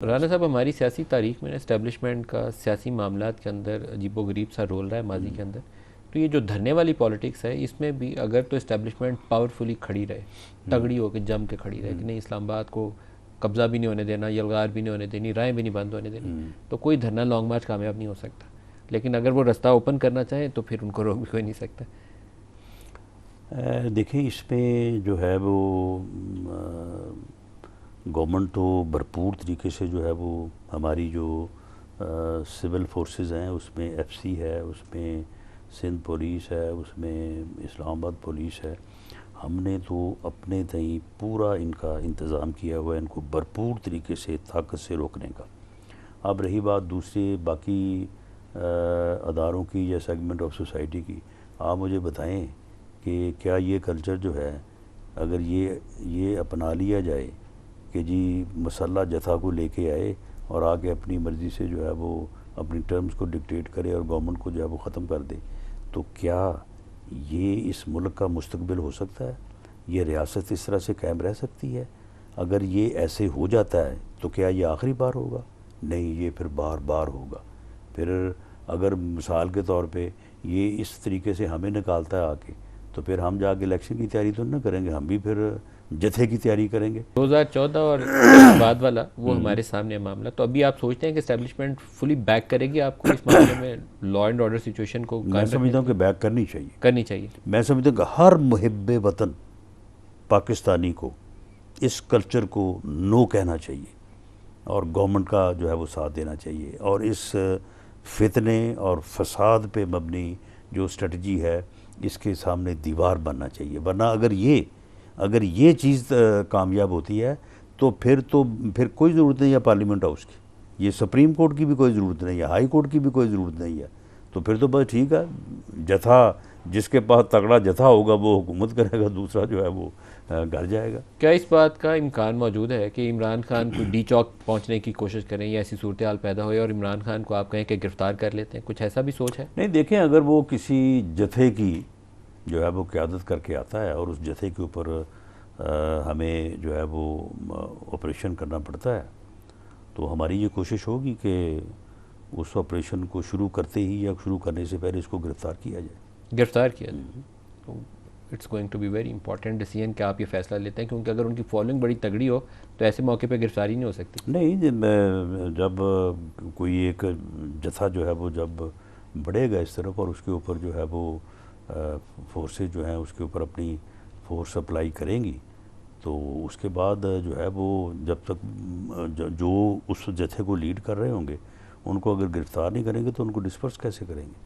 رانا صاحب، ہماری سیاسی تاریخ میں اسٹیبلشمنٹ کا سیاسی معاملات کے اندر عجیب و غریب سا رول رہا ہے ماضی کے اندر. تو یہ جو دھرنے والی پالیٹکس ہے، اس میں بھی اگر تو اسٹیبلشمنٹ پاورفلی کھڑی رہے، تگڑی ہو کے جم کے کھڑی رہے کہ نہیں اسلام آباد کو قبضہ بھی نہیں ہونے دینا، یلغار بھی نہیں ہونے دینی، رائیں بھی نہیں بند ہونے دینی، تو کوئی دھرنا لانگ مارچ کامیاب نہیں ہو سکتا. لیکن اگر وہ رستہ اوپن کرنا چاہیں تو پھر ان کو روک بھی کوئی نہیں سکتا. دیکھیں، اس میں جو ہے وہ گورنمنٹ تو بھرپور طریقے سے جو ہے وہ ہماری جو سول فورسز ہیں، اس میں ایف سی ہے، اس میں سندھ پولیس ہے، اس میں اسلام آباد پولیس ہے. ہم نے تو اپنے تئیں پورا ان کا انتظام کیا ہوا ہے ان کو بھرپور طریقے سے طاقت سے روکنے کا. اب رہی بات دوسرے باقی اداروں کی یا سیگمنٹ آف سوسائٹی کی، آپ مجھے بتائیں کہ کیا یہ کلچر جو ہے اگر یہ اپنا لیا جائے کہ جی مسلح جتھا کو لے کے آئے اور آ کے اپنی مرضی سے جو ہے وہ اپنی ٹرمز کو ڈکٹیٹ کرے اور گورنمنٹ کو جو ہے وہ ختم کر دے، تو کیا یہ اس ملک کا مستقبل ہو سکتا ہے؟ یہ ریاست اس طرح سے قائم رہ سکتی ہے؟ اگر یہ ایسے ہو جاتا ہے تو کیا یہ آخری بار ہوگا؟ نہیں، یہ پھر بار بار ہوگا. پھر اگر مثال کے طور پہ یہ اس طریقے سے ہمیں نکالتا ہے آ کے، تو پھر ہم جا کے الیکشن کی تیاری تو نہ کریں گے، ہم بھی پھر جتھے کی تیاری کریں گے. 2014 اور بعد والا وہ ہمارے سامنے ہے معاملہ. تو ابھی آپ سوچتے ہیں کہ اسٹیبلشمنٹ فلی بیک کرے گی آپ کو اس معاملے میں، لا اینڈ آرڈر سچویشن کو میں قائم سمجھتا ہوں کہ رکھنے بیک کرنی چاہیے. میں سمجھتا ہوں کہ ہر محب وطن پاکستانی کو اس کلچر کو نو کہنا چاہیے اور گورنمنٹ کا جو ہے وہ ساتھ دینا چاہیے، اور اس فتنے اور فساد پہ مبنی جو اسٹریٹجی ہے اس کے سامنے دیوار بننا چاہیے. ورنہ اگر یہ چیز کامیاب ہوتی ہے تو پھر کوئی ضرورت نہیں ہے پارلیمنٹ ہاؤس کی، یہ سپریم کورٹ کی بھی کوئی ضرورت نہیں ہے، ہائی کورٹ کی بھی کوئی ضرورت نہیں ہے. تو پھر تو بس ٹھیک ہے، جتھا جس کے پاس تگڑا جتھا ہوگا وہ حکومت کرے گا، دوسرا جو ہے وہ گھر جائے گا. کیا اس بات کا امکان موجود ہے کہ عمران خان کوئی ڈی چوک پہنچنے کی کوشش کریں یا ایسی صورتحال پیدا ہوئے اور عمران خان کو آپ کہیں کہ گرفتار کر لیتے ہیں؟ کچھ ایسا بھی سوچ ہے؟ نہیں، دیکھیں، اگر وہ کسی جتھے کی جو ہے وہ قیادت کر کے آتا ہے اور اس جتھے کے اوپر ہمیں جو ہے وہ آپریشن کرنا پڑتا ہے، تو ہماری یہ کوشش ہوگی کہ اس آپریشن کو شروع کرتے ہی یا شروع کرنے سے پہلے اس کو گرفتار کیا جائے. گرفتار کیا جائے. تو it's going to be very important decision کہ آپ یہ فیصلہ لیتے ہیں، کیونکہ اگر ان کی فالوئنگ بڑی تگڑی ہو تو ایسے موقع پہ گرفتاری نہیں ہو سکتی. نہیں، جب کوئی ایک جتھا جو ہے وہ جب بڑھے گا اس طرف اور اس کے اوپر جو ہے وہ فورسز جو ہیں اس کے اوپر اپنی فورس اپلائی کریں گی، تو اس کے بعد جو ہے وہ جب تک جو اس جتھے کو لیڈ کر رہے ہوں گے ان کو اگر گرفتار نہیں کریں گے تو ان کو ڈسپرس کیسے کریں گے؟